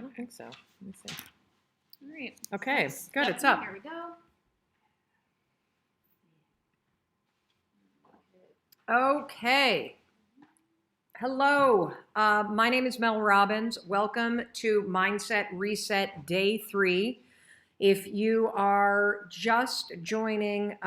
I don't think so. Let me see. All right. Okay, good. It's up. Here we go. Okay. Hello. My name is Mel Robbins. Welcome to Mindset Reset Day 3. If you are just joining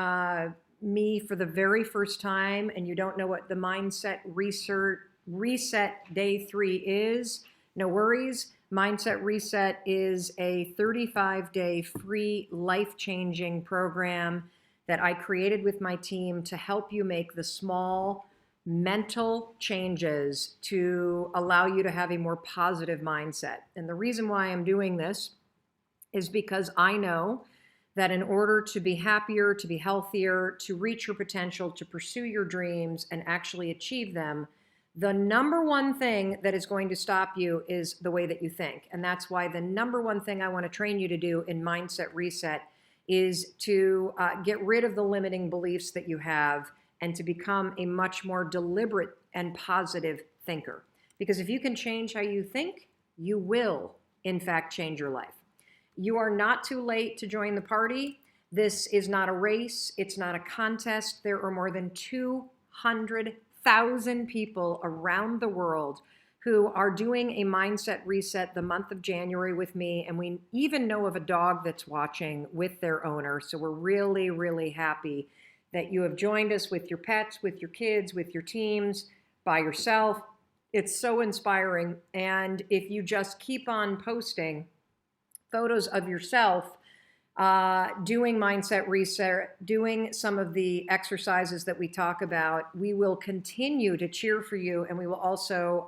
me for the very first time and you don't know what the Mindset Reset Day 3 is, no worries. Mindset Reset is a 35-day free life-changing program that I created with my team to help you make the small mental changes to allow you to have a more positive mindset. And the reason why I'm doing this is because I know that in order to be happier, to be healthier, to reach your potential, to pursue your dreams and actually achieve them, the number one thing that is going to stop you is the way that you think. And that's why the number one thing I want to train you to do in Mindset Reset is to get rid of the limiting beliefs that you have and to become a much more deliberate and positive thinker. Because if you can change how you think, you will, in fact, change your life. You are not too late to join the party. This is not a race. It's not a contest. There are more than 200,000 people around the world who are doing a mindset reset the month of January with me. And we even know of a dog that's watching with their owner. So we're really, really happy that you have joined us with your pets, with your kids, with your teams, by yourself. It's so inspiring. And if you just keep on posting photos of yourself doing mindset reset, doing some of the exercises that we talk about, we will continue to cheer for you, and we will also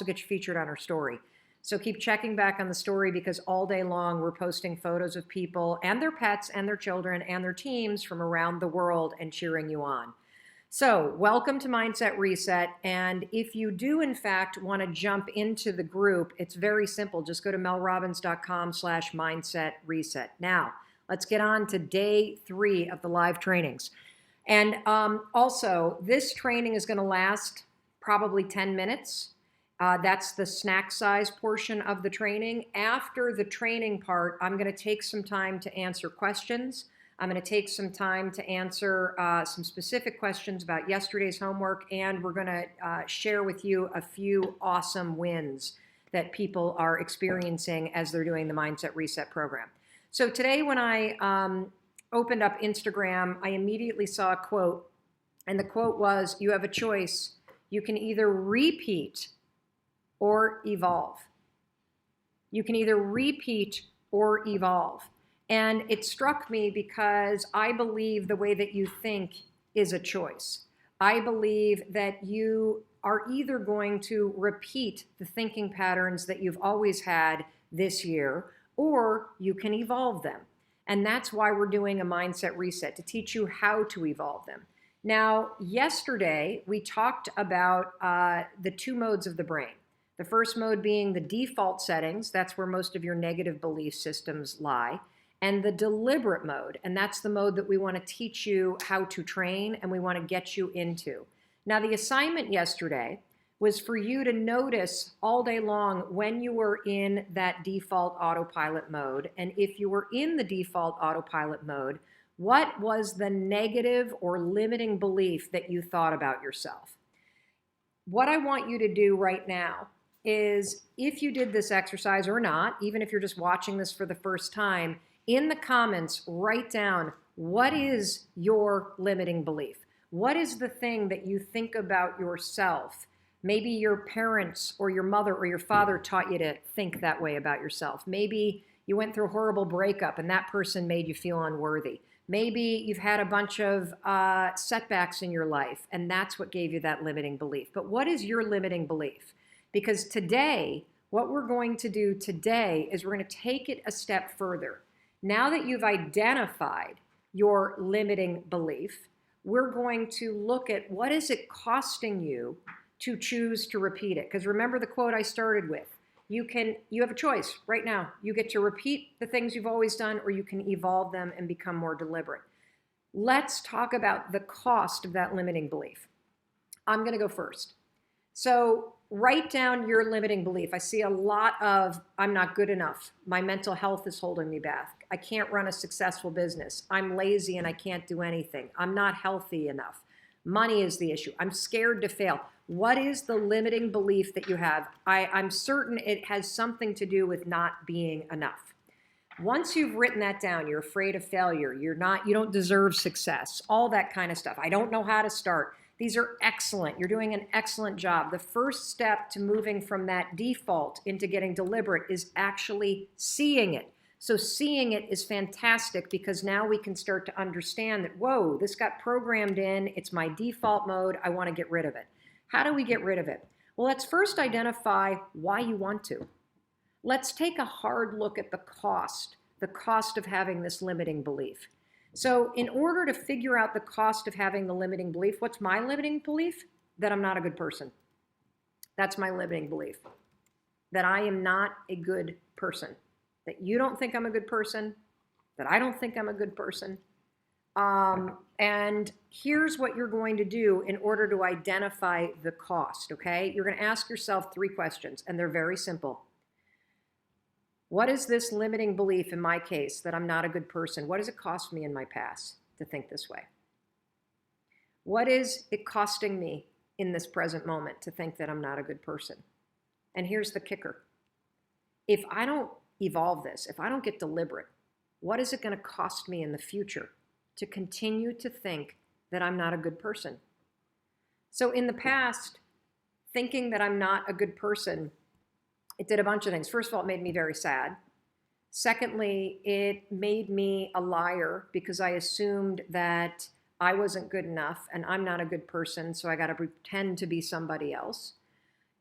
get you featured on our story. So keep checking back on the story, because all day long we're posting photos of people and their pets and their children and their teams from around the world and cheering you on. So welcome to Mindset Reset. And if you do, in fact, want to jump into the group, it's very simple. Just go to melrobbins.com/mindset reset. Now, let's get on to day 3 of the live trainings. And also, this training is going to last probably 10 minutes. That's the snack size portion of the training. After the training part, I'm going to take some time to answer questions. I'm going to take some time to answer some specific questions about yesterday's homework, and we're going to share with you a few awesome wins that people are experiencing as they're doing the Mindset Reset program. So today when I opened up Instagram, I immediately saw a quote, and the quote was, "You have a choice. You can either repeat or evolve." You can either repeat or evolve. And it struck me because I believe the way that you think is a choice. I believe that you are either going to repeat the thinking patterns that you've always had this year, or you can evolve them. And that's why we're doing a mindset reset, to teach you how to evolve them. Now, yesterday, we talked about the 2 modes of the brain. The first mode being the default settings. That's where most of your negative belief systems lie. And the deliberate mode, and that's the mode that we want to teach you how to train and we want to get you into. Now, the assignment yesterday was for you to notice all day long when you were in that default autopilot mode. And if you were in the default autopilot mode, what was the negative or limiting belief that you thought about yourself? What I want you to do right now is, if you did this exercise or not, even if you're just watching this for the first time, in the comments, write down, what is your limiting belief? What is the thing that you think about yourself? Maybe your parents or your mother or your father taught you to think that way about yourself. Maybe you went through a horrible breakup and that person made you feel unworthy. Maybe you've had a bunch of setbacks in your life and that's what gave you that limiting belief. But what is your limiting belief? Because today, what we're going to do today is we're going to take it a step further. Now that you've identified your limiting belief, we're going to look at what is it costing you to choose to repeat it. Because remember the quote I started with. You have a choice right now. You get to repeat the things you've always done, or you can evolve them and become more deliberate. Let's talk about the cost of that limiting belief. I'm going to go first. So write down your limiting belief. I see a lot of, I'm not good enough. My mental health is holding me back. I can't run a successful business. I'm lazy and I can't do anything. I'm not healthy enough. Money is the issue. I'm scared to fail. What is the limiting belief that you have? I'm certain it has something to do with not being enough. Once you've written that down, you're afraid of failure. You don't deserve success, all that kind of stuff. I don't know how to start. These are excellent. You're doing an excellent job. The first step to moving from that default into getting deliberate is actually seeing it. So seeing it is fantastic because now we can start to understand that, whoa, this got programmed in. It's my default mode. I want to get rid of it. How do we get rid of it? Well, let's first identify why you want to. Let's take a hard look at the cost of having this limiting belief. So in order to figure out the cost of having the limiting belief, what's my limiting belief? That I'm not a good person. That's my limiting belief. That I am not a good person. That you don't think I'm a good person. That I don't think I'm a good person. And here's what you're going to do in order to identify the cost, okay? You're going to ask yourself 3 questions, and they're very simple. What is this limiting belief in my case that I'm not a good person? What does it cost me in my past to think this way? What is it costing me in this present moment to think that I'm not a good person? And here's the kicker. If I don't evolve this, if I don't get deliberate, what is it going to cost me in the future to continue to think that I'm not a good person? So in the past, thinking that I'm not a good person, it did a bunch of things. First of all, it made me very sad. Secondly, it made me a liar because I assumed that I wasn't good enough and I'm not a good person, so I got to pretend to be somebody else.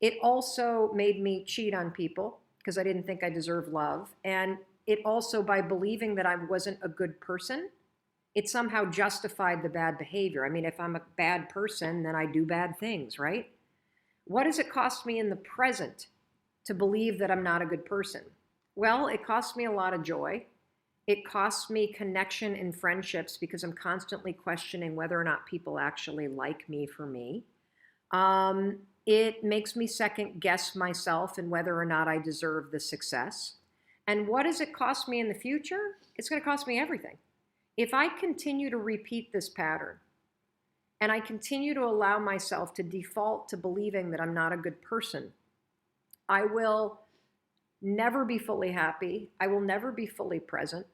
It also made me cheat on people because I didn't think I deserved love. And it also, by believing that I wasn't a good person, it somehow justified the bad behavior. I mean, if I'm a bad person, then I do bad things, right? What does it cost me in the present to believe that I'm not a good person? Well, it costs me a lot of joy. It costs me connection in friendships because I'm constantly questioning whether or not people actually like me for me. It makes me second guess myself and whether or not I deserve the success. And what does it cost me in the future? It's going to cost me everything. If I continue to repeat this pattern and I continue to allow myself to default to believing that I'm not a good person, I will never be fully happy. I will never be fully present.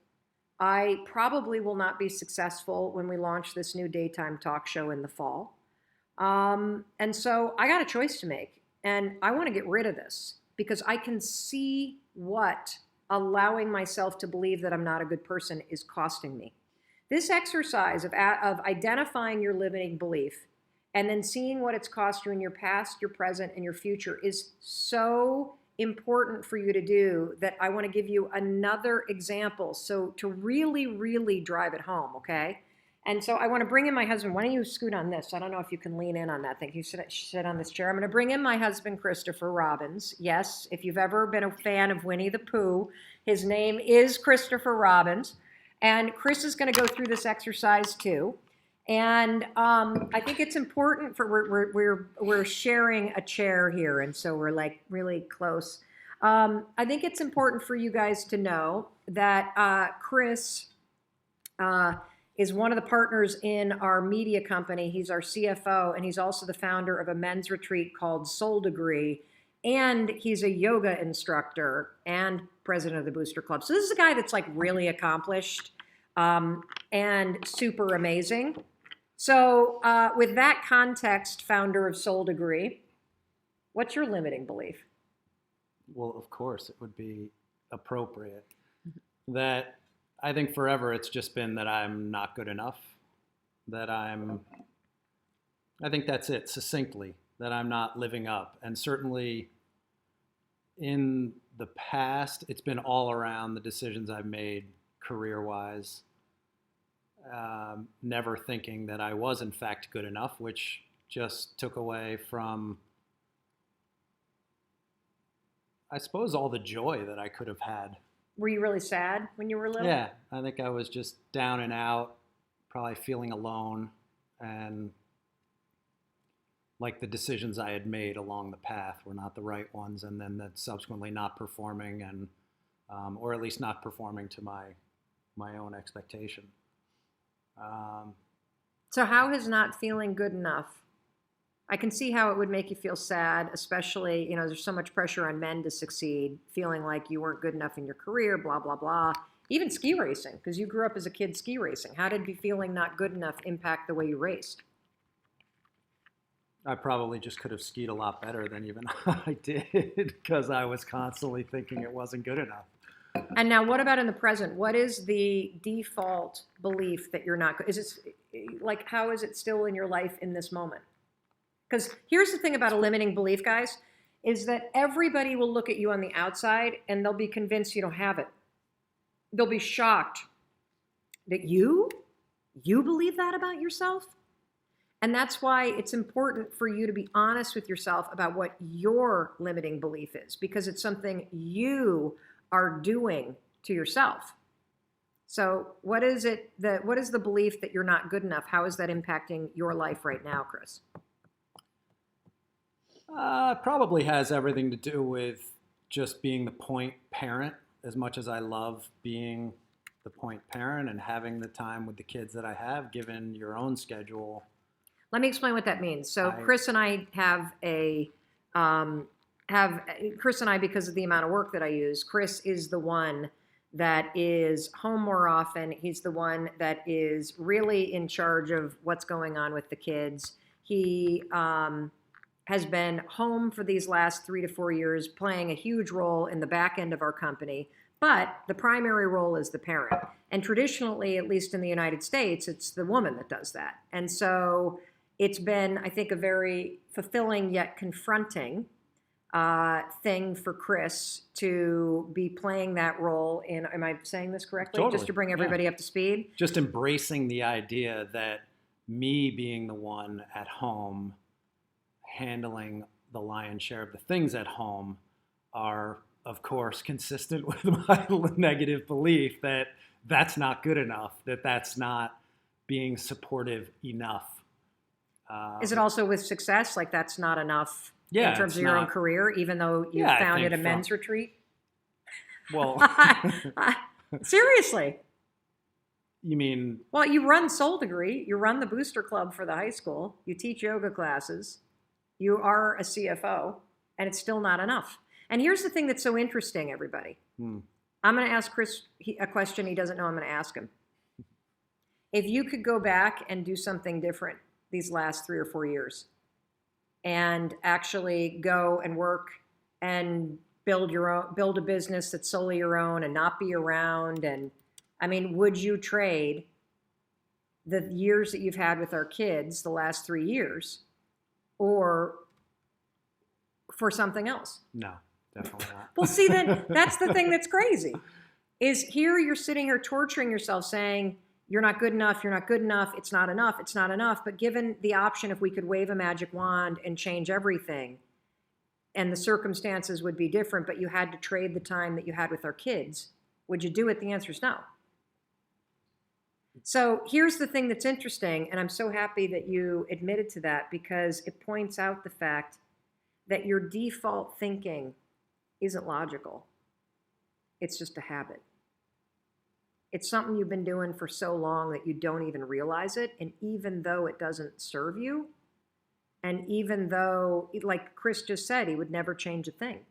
I probably will not be successful when we launch this new daytime talk show in the fall. And so I got a choice to make, and I want to get rid of this because I can see what allowing myself to believe that I'm not a good person is costing me. This exercise of identifying your limiting belief and then seeing what it's cost you in your past, your present, and your future is so important for you to do that I want to give you another example. So to really, really drive it home, okay? And so I want to bring in my husband. Why don't you scoot on this? I don't know if you can lean in on that thing. You sit on this chair. I'm going to bring in my husband, Christopher Robbins. Yes, if you've ever been a fan of Winnie the Pooh, his name is Christopher Robbins. And Chris is going to go through this exercise too. And I think it's important for we're sharing a chair here, and so we're like really close. I think it's important for you guys to know that Chris is one of the partners in our media company. He's our CFO, and he's also the founder of a men's retreat called Soul Degree. And he's a yoga instructor and president of the Booster Club. So this is a guy that's like really accomplished and super amazing. So with that context, founder of Soul Degree, what's your limiting belief? Well, of course, it would be appropriate that I think forever it's just been that I'm not good enough, I think that's it, succinctly, that I'm not living up. And certainly in the past, it's been all around the decisions I've made career-wise, never thinking that I was in fact good enough, which just took away from, I suppose, all the joy that I could have had. Were you really sad when you were little? Yeah, I think I was just down and out, probably feeling alone and like the decisions I had made along the path were not the right ones, and then that subsequently not performing, and or at least not performing to my own expectation. So how has not feeling good enough? I can see how it would make you feel sad, especially, there's so much pressure on men to succeed, feeling like you weren't good enough in your career, blah, blah, blah. Even ski racing, because you grew up as a kid ski racing. How did you feeling not good enough impact the way you raced? I probably just could have skied a lot better than even I did, because I was constantly thinking it wasn't good enough. And now what about in the present? What is the default belief that you're not good? Is it like, how is it still in your life in this moment? Because here's the thing about a limiting belief, guys, is that everybody will look at you on the outside and they'll be convinced you don't have it. They'll be shocked that you believe that about yourself. And that's why it's important for you to be honest with yourself about what your limiting belief is, because it's something you are doing to yourself. So what is the belief that you're not good enough? How is that impacting your life right now, Chris? Probably has everything to do with just being the point parent. As much as I love being the point parent and having the time with the kids that I have, given your own schedule. Let me explain what that means. So Chris and I Chris and I, because of the amount of work that I use, Chris is the one that is home more often. He's the one that is really in charge of what's going on with the kids. He has been home for these last 3 to 4 years, playing a huge role in the back end of our company. But the primary role is the parent. And traditionally, at least in the United States, it's the woman that does that. And so it's been, I think, a very fulfilling yet confronting thing for Chris to be playing that role in, am I saying this correctly? Totally. Just to bring everybody up to speed? Just embracing the idea that me being the one at home handling the lion's share of the things at home are, of course, consistent with my negative belief that that's not good enough, that's not being supportive enough. Is it also with success? Like that's not enough in terms of your own career, even though you founded a men's retreat? Well, seriously. You mean? Well, you run Soul Degree, you run the Booster Club for the high school, you teach yoga classes, you are a CFO, and it's still not enough. And here's the thing that's so interesting, everybody. I'm going to ask Chris a question he doesn't know I'm going to ask him. If you could go back and do something different these last 3 or 4 years and actually go and work and build a business that's solely your own and not be around, and I mean, would you trade the years that you've had with our kids, the last 3 years, or for something else? No, definitely not. Well, see, then that's the thing that's crazy. Is here you're sitting here torturing yourself saying, you're not good enough, you're not good enough, it's not enough, it's not enough. But given the option, if we could wave a magic wand and change everything, and the circumstances would be different, but you had to trade the time that you had with our kids, would you do it? The answer is no. So here's the thing that's interesting, and I'm so happy that you admitted to that, because it points out the fact that your default thinking isn't logical. It's just a habit. It's something you've been doing for so long that you don't even realize it. And even though it doesn't serve you, and even though, like Chris just said, he would never change a thing,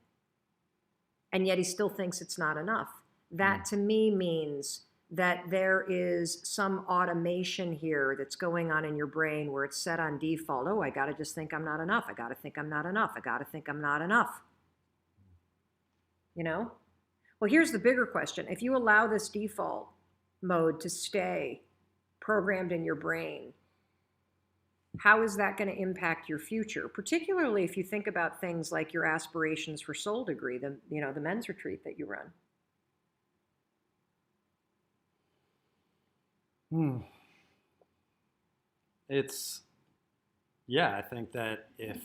and yet he still thinks it's not enough. That to me means that there is some automation here that's going on in your brain where it's set on default. Oh, I got to just think I'm not enough. I got to think I'm not enough. I got to think I'm not enough. You know? Well, here's the bigger question. If you allow this default mode to stay programmed in your brain, how is that going to impact your future? Particularly if you think about things like your aspirations for Soul Degree, the men's retreat that you run. I think that if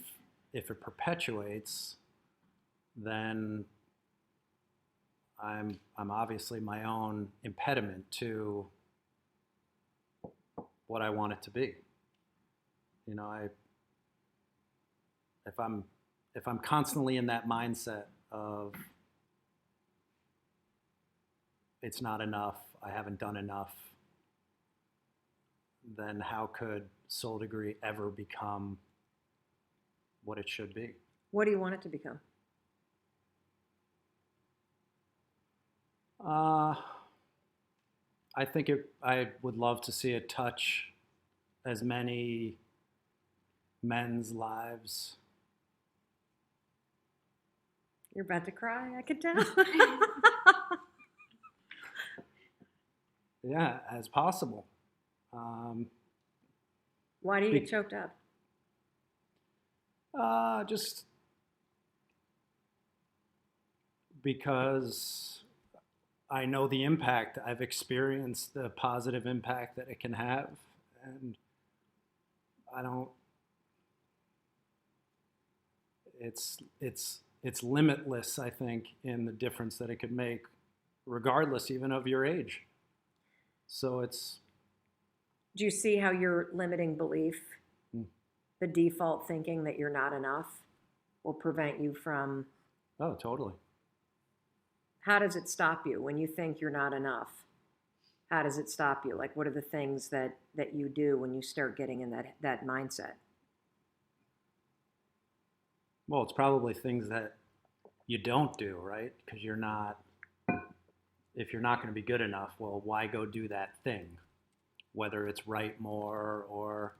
it perpetuates, then I'm obviously my own impediment to what I want it to be. if I'm constantly in that mindset of it's not enough, I haven't done enough, then how could Soul Degree ever become what it should be? What do you want it to become? I think I would love to see it touch as many men's lives. You're about to cry, I could tell. Yeah, as possible. Why do you get choked up? Just because I know the impact. I've experienced the positive impact that it can have, and I don't. It's limitless, I think, in the difference that it could make, regardless even of your age. So it's. Do you see how your limiting belief, the default thinking that you're not enough, will prevent you from? Oh, totally. How does it stop you when you think you're not enough? How does it stop you? Like, what are the things that you do when you start getting in that mindset? Well, it's probably things that you don't do, right? Because if you're not going to be good enough, well, why go do that thing? Whether it's write more or,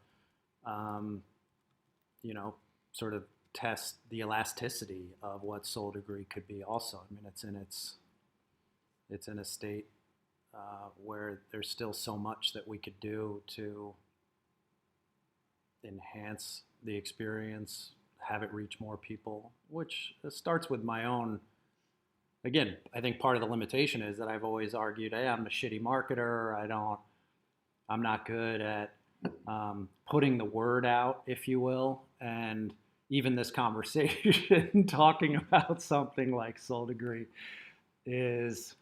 sort of test the elasticity of what Soul Degree could be also. I mean, it's in a state where there's still so much that we could do to enhance the experience, have it reach more people, which starts with my own. Again, I think part of the limitation is that I've always argued, hey, I'm a shitty marketer. I'm not good at putting the word out, if you will. And even this conversation, talking about something like Soul Degree is.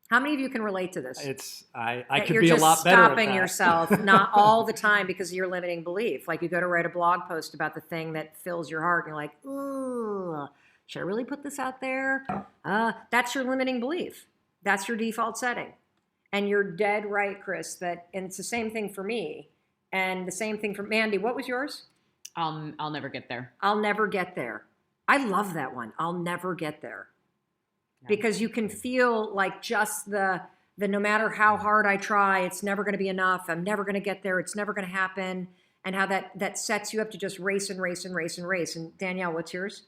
How many of you can relate to this? I could be a lot better at that. You're just stopping yourself, not all the time because of your limiting belief. Like you go to write a blog post about the thing that fills your heart, and you're like, ooh, should I really put this out there? That's your limiting belief. That's your default setting. And you're dead right, Chris, and it's the same thing for me. And the same thing for Mandy. What was yours? I'll never get there. I'll never get there. I love that one. I'll never get there. Yeah. Because you can feel like just the no matter how hard I try, it's never going to be enough. I'm never going to get there. It's never going to happen. And how that sets you up to just race and race and race and race. And Danielle, what's yours?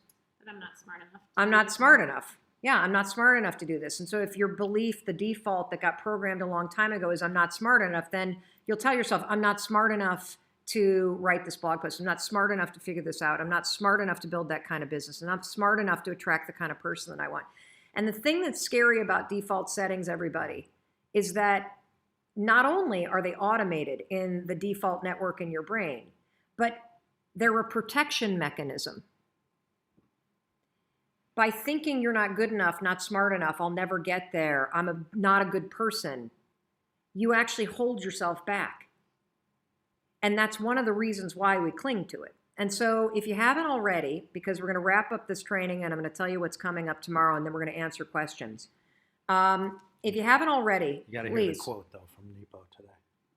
That I'm not smart enough. I'm not smart enough. Yeah, I'm not smart enough to do this. And so if your belief, the default that got programmed a long time ago is I'm not smart enough, then you'll tell yourself, I'm not smart enough to write this blog post. I'm not smart enough to figure this out. I'm not smart enough to build that kind of business. And I'm smart enough to attract the kind of person that I want. And the thing that's scary about default settings, everybody, is that not only are they automated in the default network in your brain, but they're a protection mechanism. By thinking you're not good enough, not smart enough, I'll never get there, I'm not a good person, you actually hold yourself back. And that's one of the reasons why we cling to it. And so if you haven't already, because we're going to wrap up this training and I'm going to tell you what's coming up tomorrow and then we're going to answer questions. If you haven't already, you got to please. Hear the quote, though, from Nepo today.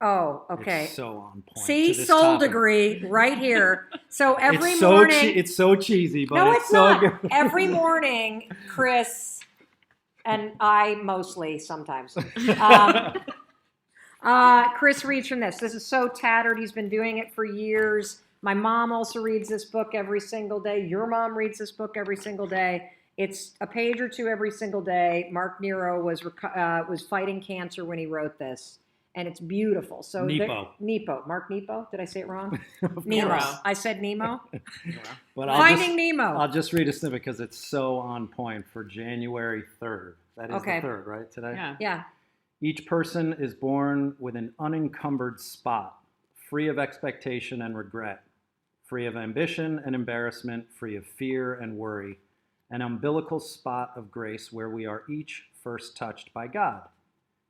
Oh, okay. It's so on point. See, to this Soul topic. Degree right here. So every it's morning. It's so cheesy, but no, it's not. so good. Every morning, Chris, and I mostly sometimes, Chris reads from this. This is so tattered. He's been doing it for years. My mom also reads this book every single day. Your mom reads this book every single day. It's a page or two every single day. Mark Nero was fighting cancer when he wrote this. And it's beautiful. So Nepo. Mark Nepo. Did I say it wrong? Nemo. I said Nemo. But Finding Nemo. I'll just read a snippet because it's so on point for January 3rd. That is okay. the 3rd, right, today? Yeah. Each person is born with an unencumbered spot, free of expectation and regret, free of ambition and embarrassment, free of fear and worry, an umbilical spot of grace where we are each first touched by God.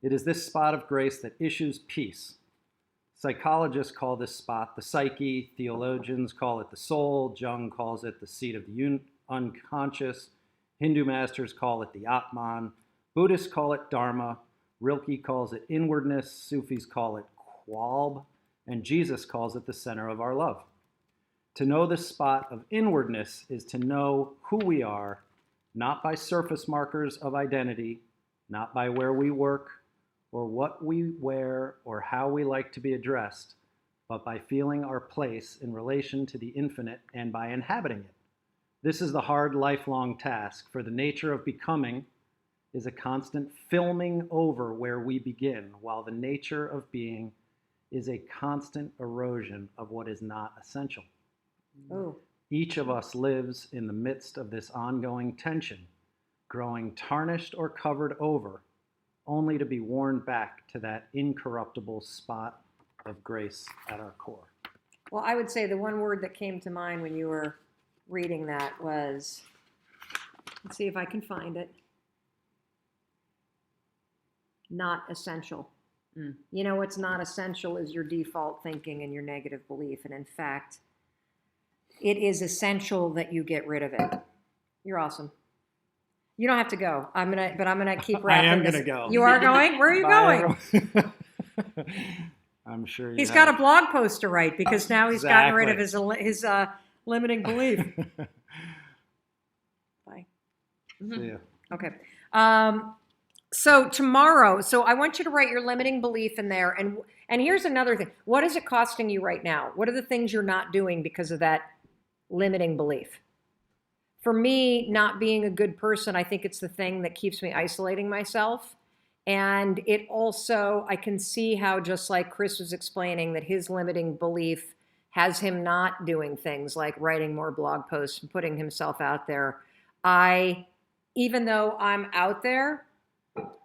It is this spot of grace that issues peace, Psychologists call this spot the psyche. Theologians call it the soul. Jung calls it the seat of the unconscious. Hindu masters call it the Atman. Buddhists call it Dharma. Rilke calls it inwardness. Sufis call it Qualb. And Jesus calls it the center of our love. To know the spot of inwardness is to know who we are, not by surface markers of identity, not by where we work, or what we wear, or how we like to be addressed, but by feeling our place in relation to the infinite and by inhabiting it. This is the hard, lifelong task, for the nature of becoming is a constant filming over where we begin, while the nature of being is a constant erosion of what is not essential. Oh, Each of us lives in the midst of this ongoing tension, growing tarnished or covered over, only to be worn back to that incorruptible spot of grace at our core. well, I would say the one word that came to mind when you were reading that was, let's see if I can find it, not essential. You know, what's not essential is your default thinking and your negative belief. And in fact, it is essential that you get rid of it. You're awesome. You don't have to go. I'm gonna keep wrapping. I am this. going to go. You are going? Where are you going? I'm sure He's got a blog post to write because now he's gotten rid of his limiting belief. Bye. See ya. Okay. So tomorrow, so I want you to write your limiting belief in there. And here's another thing. What is it costing you right now? What are the things you're not doing because of that limiting belief? For me, not being a good person, I think it's the thing that keeps me isolating myself. And it also, I can see how, just like Chris was explaining, that his limiting belief has him not doing things like writing more blog posts and putting himself out there. Even though I'm out there,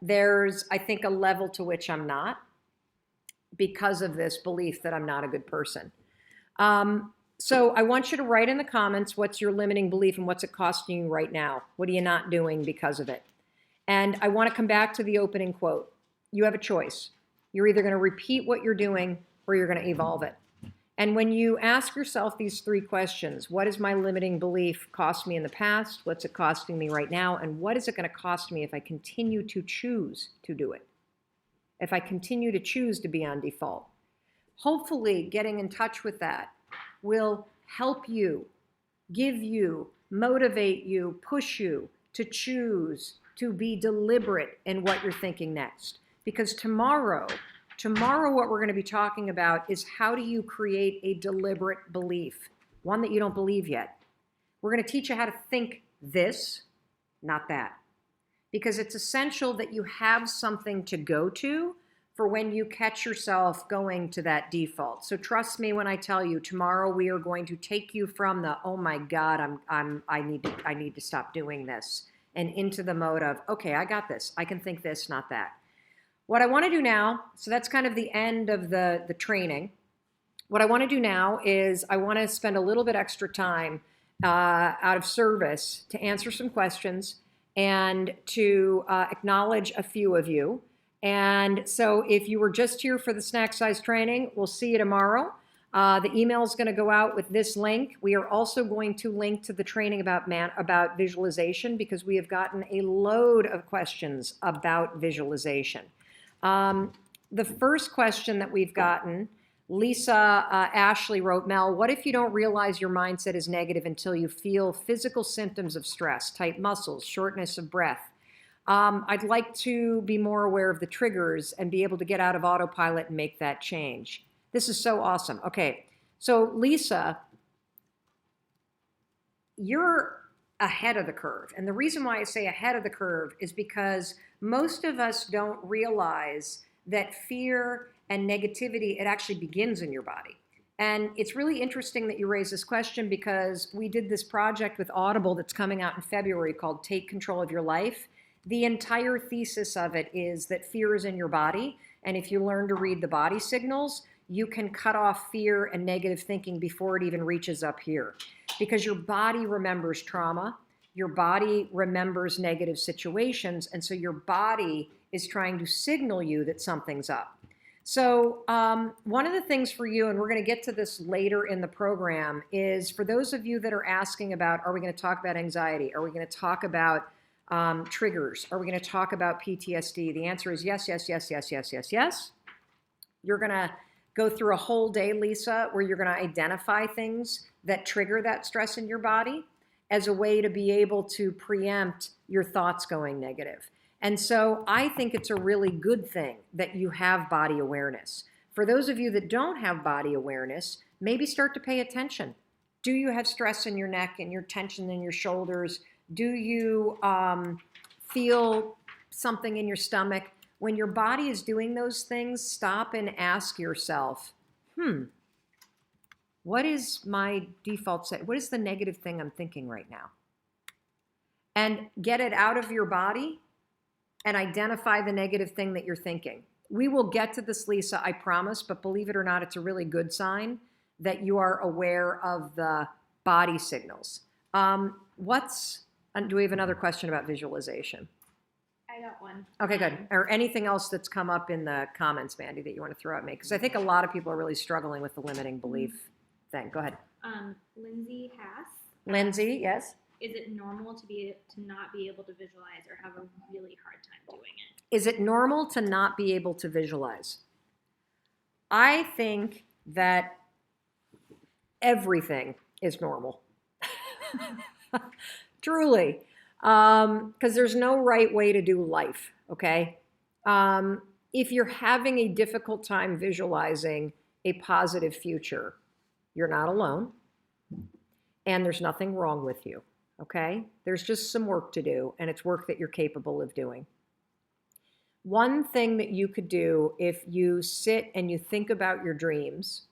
there's, I think, a level to which I'm not because of this belief that I'm not a good person. So I want you to write in the comments what's your limiting belief and what's it costing you right now. What are you not doing because of it? And I want to come back to the opening quote. You have a choice. You're either going to repeat what you're doing or you're going to evolve it. And when you ask yourself these three questions, what is my limiting belief cost me in the past? What's it costing me right now? And what is it going to cost me if I continue to choose to do it? If I continue to choose to be on default? Hopefully getting in touch with that will help you, give you, motivate you, push you to choose to be deliberate in what you're thinking next. Because tomorrow what we're going to be talking about is how do you create a deliberate belief, one that you don't believe yet. We're going to teach you how to think this, not that. Because it's essential that you have something to go to for when you catch yourself going to that default. So trust me when I tell you, tomorrow we are going to take you from the, oh my God, I need to stop doing this, and into the mode of, okay, I got this. I can think this, not that. What I want to do now, so that's kind of the end of the training. What I want to do now is I want to spend a little bit extra time out of service to answer some questions and to acknowledge a few of you. And so if you were just here for the snack size training, we'll see you tomorrow. The email is going to go out with this link. We are also going to link to the training about visualization because we have gotten a load of questions about visualization. The first question that we've gotten, Lisa Ashley wrote, Mel, what if you don't realize your mindset is negative until you feel physical symptoms of stress, tight muscles, shortness of breath? I'd like to be more aware of the triggers and be able to get out of autopilot and make that change. This is so awesome. Okay, so Lisa, you're ahead of the curve. And the reason why I say ahead of the curve is because most of us don't realize that fear and negativity, it actually begins in your body. And it's really interesting that you raise this question because we did this project with Audible that's coming out in February called Take Control of Your Life. The entire thesis of it is that fear is in your body. And if you learn to read the body signals, you can cut off fear and negative thinking before it even reaches up here. Because your body remembers trauma, your body remembers negative situations, and so your body is trying to signal you that something's up. So one of the things for you, and we're going to get to this later in the program, is for those of you that are asking about, are we going to talk about anxiety? Are we going to talk about triggers? Are we going to talk about PTSD? The answer is yes, yes, yes, yes, yes, yes, yes. You're going to go through a whole day, Lisa, where you're going to identify things that trigger that stress in your body as a way to be able to preempt your thoughts going negative. And so I think it's a really good thing that you have body awareness. For those of you that don't have body awareness, maybe start to pay attention. Do you have stress in your neck and your tension in your shoulders? Do you feel something in your stomach? When your body is doing those things, stop and ask yourself, what is my default set? What is the negative thing I'm thinking right now? And get it out of your body and identify the negative thing that you're thinking. We will get to this, Lisa, I promise, but believe it or not, it's a really good sign that you are aware of the body signals. Do we have another question about visualization? I got one. Okay, good. Or anything else that's come up in the comments, Mandy, that you want to throw at me? Because I think a lot of people are really struggling with the limiting belief thing. Go ahead. Lindsay Haas. Lindsay, yes? Is it normal to not be able to visualize or have a really hard time doing it? Is it normal to not be able to visualize? I think that everything is normal. Truly. Because there's no right way to do life, okay? If you're having a difficult time visualizing a positive future, you're not alone, and there's nothing wrong with you, okay? There's just some work to do, and it's work that you're capable of doing. One thing that you could do if you sit and you think about your dreams,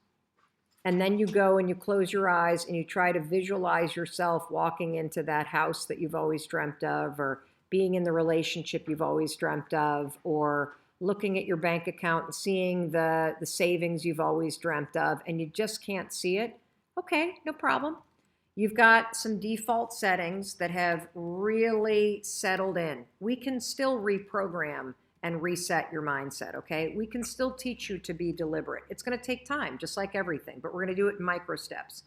and then you go and you close your eyes and you try to visualize yourself walking into that house that you've always dreamt of, or being in the relationship you've always dreamt of, or looking at your bank account and seeing the savings you've always dreamt of, and you just can't see it. Okay, no problem. You've got some default settings that have really settled in. We can still reprogram and reset your mindset, okay? We can still teach you to be deliberate. It's going to take time, just like everything, but we're going to do it in micro steps.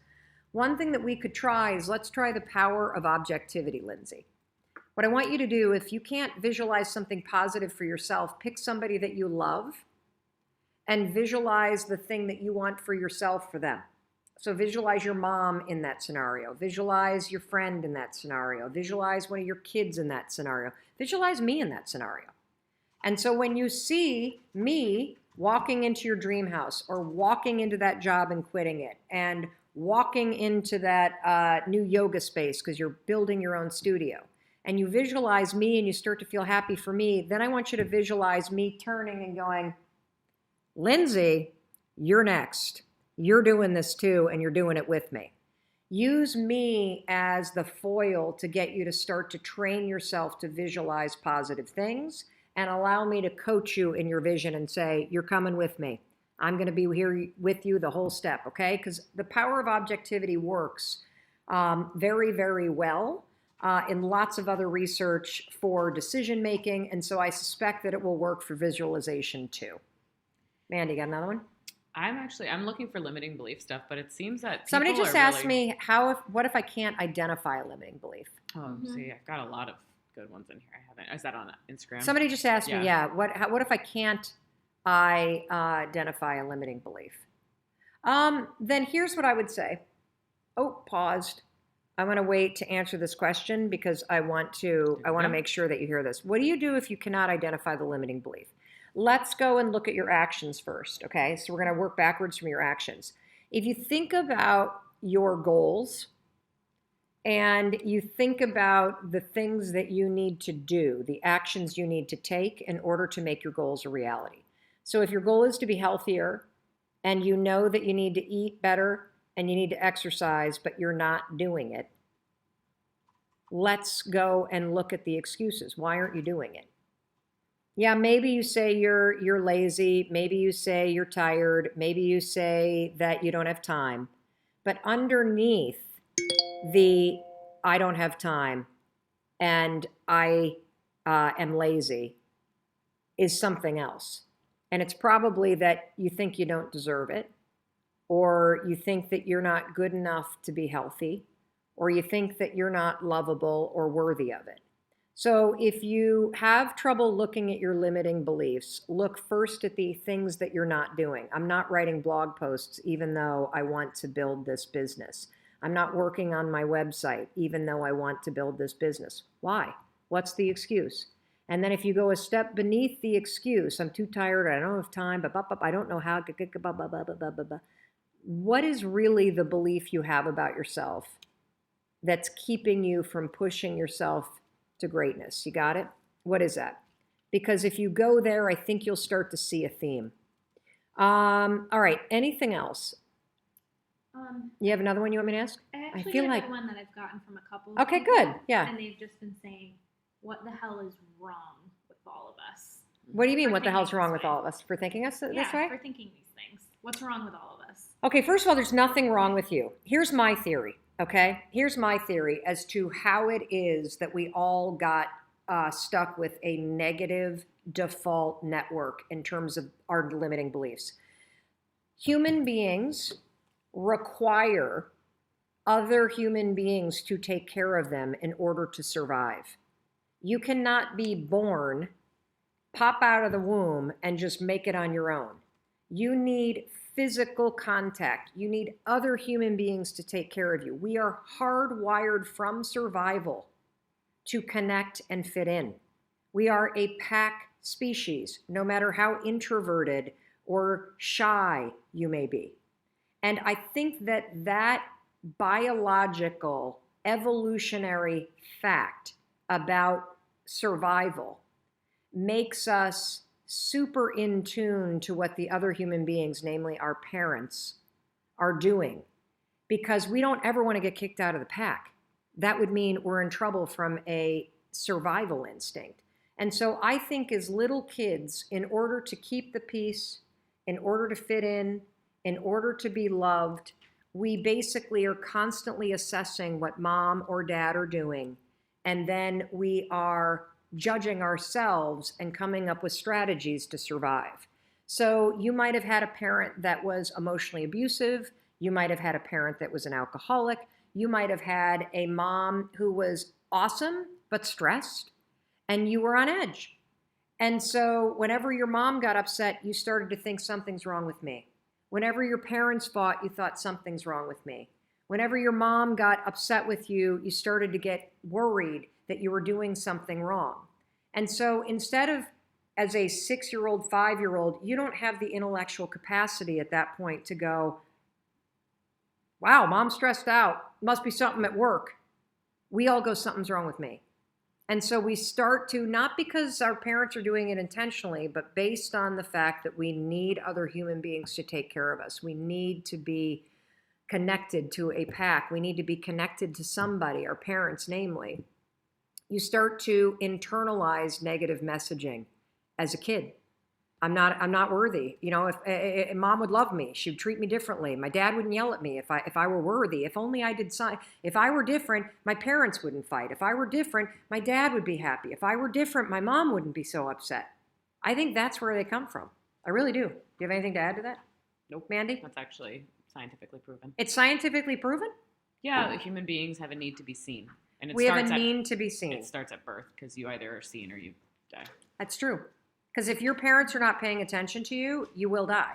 One thing that we could try is, let's try the power of objectivity, Lindsay. What I want you to do, if you can't visualize something positive for yourself, pick somebody that you love and visualize the thing that you want for yourself for them. So visualize your mom in that scenario. Visualize your friend in that scenario. Visualize one of your kids in that scenario. Visualize me in that scenario. And so when you see me walking into your dream house, or walking into that job and quitting it, and walking into that new yoga space because you're building your own studio, and you visualize me and you start to feel happy for me, then I want you to visualize me turning and going, Lindsay, you're next. You're doing this too, and you're doing it with me. Use me as the foil to get you to start to train yourself to visualize positive things, and allow me to coach you in your vision and say, you're coming with me. I'm going to be here with you the whole step, okay? Because the power of objectivity works very, very well in lots of other research for decision making, and so I suspect that it will work for visualization too. Mandy, got another one? I'm looking for limiting belief stuff, but it seems that Somebody people just are asked really... me, what if I can't identify a limiting belief? Oh, see, I've got a lot of good ones in here. I haven't. Is that on Instagram? Somebody just asked me, what if I can't identify a limiting belief? Then here's what I would say. Oh, paused. I want to wait to answer this question because I want to make sure that you hear this. What do you do if you cannot identify the limiting belief? Let's go and look at your actions first, okay? So we're going to work backwards from your actions. If you think about your goals and you think about the things that you need to do, the actions you need to take in order to make your goals a reality. So if your goal is to be healthier and you know that you need to eat better and you need to exercise, but you're not doing it, let's go and look at the excuses. Why aren't you doing it? Yeah, maybe you say you're lazy. Maybe you say you're tired. Maybe you say that you don't have time. But underneath the I don't have time and I am lazy is something else. And it's probably that you think you don't deserve it, or you think that you're not good enough to be healthy, or you think that you're not lovable or worthy of it. So if you have trouble looking at your limiting beliefs, look first at the things that you're not doing. I'm not writing blog posts even though I want to build this business. I'm not working on my website even though I want to build this business. Why? What's the excuse? And then if you go a step beneath the excuse, I'm too tired, I don't have time, I don't know how, what is really the belief you have about yourself that's keeping you from pushing yourself to greatness? You got it? What is that? Because if you go there, I think you'll start to see a theme. All right, anything else? You have another one you want me to ask? I actually feel have like one that I've gotten from a couple of Okay, people, good. Yeah. And they've just been saying, what the hell is wrong with all of us? What do you mean, For what the hell's thinking wrong this with way. all of us? For thinking us this way? For thinking these things. What's wrong with all of us? Okay, first of all, there's nothing wrong with you. Here's my theory, okay? Here's my theory as to how it is that we all got stuck with a negative default network in terms of our limiting beliefs. Human beings require other human beings to take care of them in order to survive. You cannot be born, pop out of the womb, and just make it on your own. You need physical contact. You need other human beings to take care of you. We are hardwired from survival to connect and fit in. We are a pack species, no matter how introverted or shy you may be. And I think that biological, evolutionary fact about survival makes us super in tune to what the other human beings, namely our parents, are doing, because we don't ever want to get kicked out of the pack. That would mean we're in trouble from a survival instinct. And so I think as little kids, in order to keep the peace, in order to fit in order to be loved, we basically are constantly assessing what mom or dad are doing. And then we are judging ourselves and coming up with strategies to survive. So you might have had a parent that was emotionally abusive. You might have had a parent that was an alcoholic. You might have had a mom who was awesome but stressed, and you were on edge. And so whenever your mom got upset, you started to think something's wrong with me. Whenever your parents fought, you thought something's wrong with me. Whenever your mom got upset with you, you started to get worried that you were doing something wrong. And so instead of, as a 6-year-old, 5-year-old, you don't have the intellectual capacity at that point to go, wow, mom's stressed out. Must be something at work. We all go, something's wrong with me. And so we start to, not because our parents are doing it intentionally, but based on the fact that we need other human beings to take care of us. We need to be connected to a pack. We need to be connected to somebody, our parents namely. You start to internalize negative messaging as a kid. I'm not worthy. You know, if mom would love me, she'd treat me differently. My dad wouldn't yell at me if I were worthy. If only I did something. If I were different, my parents wouldn't fight. If I were different, my dad would be happy. If I were different, my mom wouldn't be so upset. I think that's where they come from. I really do. Do you have anything to add to that? Nope. Mandy? That's actually scientifically proven. It's scientifically proven? Yeah, human beings have a need to be seen. And We have a need to be seen. It starts at birth because you either are seen or you die. That's true. Because if your parents are not paying attention to you, you will die.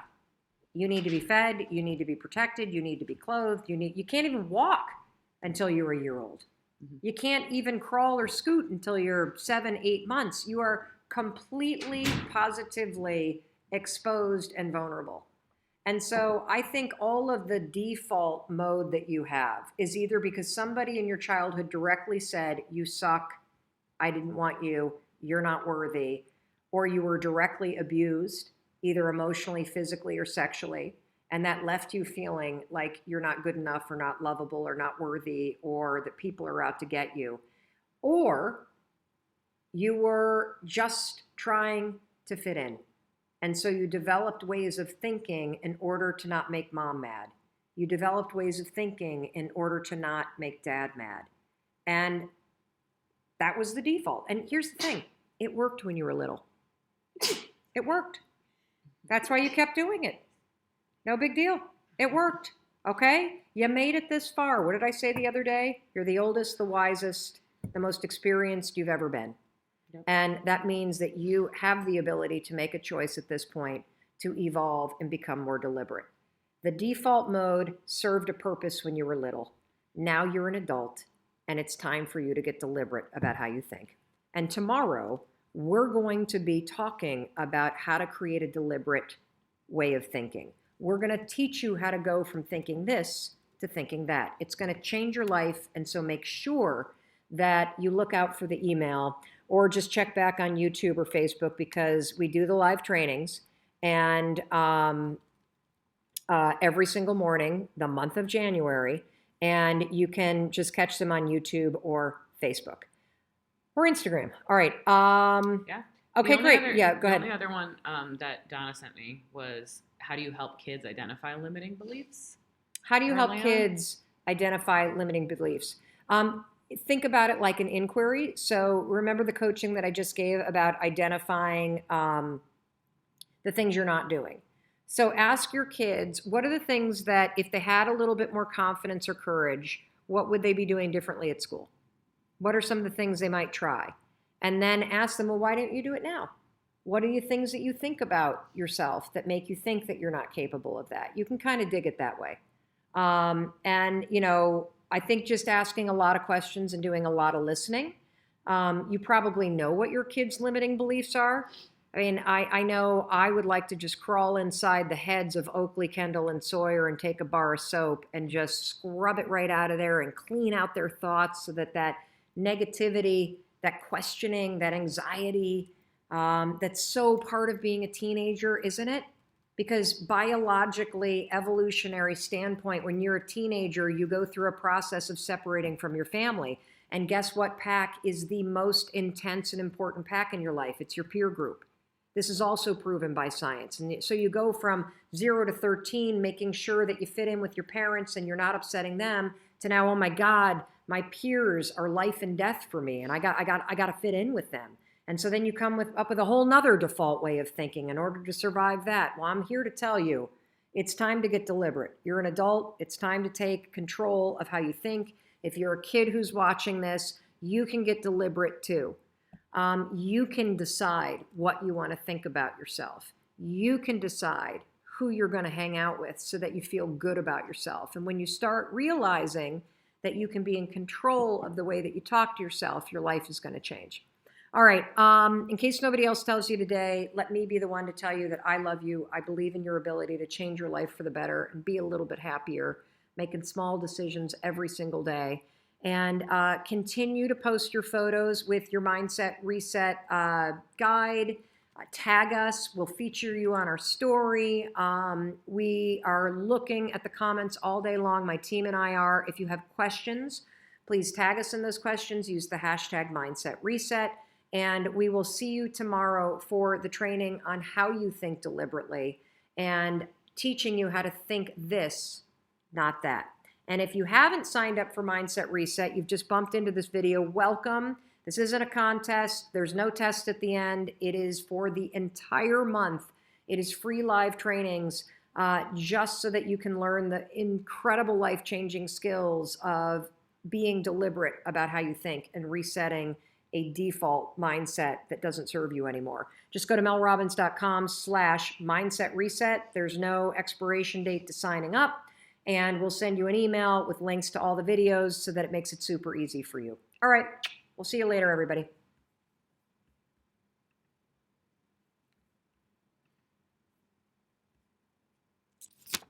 You need to be fed. You need to be protected. You need to be clothed. You can't even walk until you're a year old. Mm-hmm. You can't even crawl or scoot until you're 7, 8 months. You are completely, positively exposed and vulnerable. And so I think all of the default mode that you have is either because somebody in your childhood directly said, you suck, I didn't want you, you're not worthy, or you were directly abused, either emotionally, physically, or sexually, and that left you feeling like you're not good enough or not lovable or not worthy or that people are out to get you. Or you were just trying to fit in. And so you developed ways of thinking in order to not make mom mad. You developed ways of thinking in order to not make dad mad. And that was the default. And here's the thing. It worked when you were little. It worked. That's why you kept doing it. No big deal. It worked. Okay? You made it this far. What did I say the other day? You're the oldest, the wisest, the most experienced you've ever been. Yep. And that means that you have the ability to make a choice at this point to evolve and become more deliberate. The default mode served a purpose when you were little. Now you're an adult, and it's time for you to get deliberate about how you think. And tomorrow, we're going to be talking about how to create a deliberate way of thinking. We're going to teach you how to go from thinking this to thinking that. It's going to change your life, and so make sure that you look out for the email or just check back on YouTube or Facebook, because we do the live trainings, and every single morning, the month of January, and you can just catch them on YouTube or Facebook or Instagram. All right. Yeah. Okay, The only great. other- Yeah, go The ahead. only other one that Donna sent me was, how do you help kids identify limiting beliefs? How do you help early on. kids identify limiting beliefs? Think about it like an inquiry. So remember the coaching that I just gave about identifying the things you're not doing. So ask your kids, what are the things that if they had a little bit more confidence or courage, what would they be doing differently at school? What are some of the things they might try? And then ask them, well, why don't you do it now? What are the things that you think about yourself that make you think that you're not capable of that? You can kind of dig it that way. And, you know, I think just asking a lot of questions and doing a lot of listening. You probably know what your kids' limiting beliefs are. I mean, I know I would like to just crawl inside the heads of Oakley, Kendall, and Sawyer and take a bar of soap and just scrub it right out of there and clean out their thoughts so that that negativity, that questioning, that anxiety, that's so part of being a teenager, isn't it? Because biologically, evolutionary standpoint, when you're a teenager, you go through a process of separating from your family. And guess what pack is the most intense and important pack in your life? It's your peer group. This is also proven by science. And so you go from 0 to 13, making sure that you fit in with your parents and you're not upsetting them, to now, oh my God, my peers are life and death for me, and I got to fit in with them. And so then you come up with a whole nother default way of thinking in order to survive that. Well, I'm here to tell you, it's time to get deliberate. You're an adult. It's time to take control of how you think. If you're a kid who's watching this, you can get deliberate too. You can decide what you want to think about yourself. You can decide who you're going to hang out with so that you feel good about yourself. And when you start realizing that you can be in control of the way that you talk to yourself, your life is going to change. All right. In case nobody else tells you today, let me be the one to tell you that I love you. I believe in your ability to change your life for the better and be a little bit happier, making small decisions every single day. And continue to post your photos with your Mindset Reset guide. Tag us. We'll feature you on our story. We are looking at the comments all day long. My team and I are. If you have questions, please tag us in those questions. Use the hashtag Mindset Reset. And we will see you tomorrow for the training on how you think deliberately and teaching you how to think this, not that. And if you haven't signed up for Mindset Reset, you've just bumped into this video, welcome. This isn't a contest. There's no test at the end. It is for the entire month. It is free live trainings just so that you can learn the incredible life-changing skills of being deliberate about how you think and resetting a default mindset that doesn't serve you anymore. Just go to melrobbins.com/mindset reset. There's no expiration date to signing up, and we'll send you an email with links to all the videos so that it makes it super easy for you. All right, we'll see you later, everybody.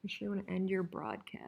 You sure want to end your broadcast?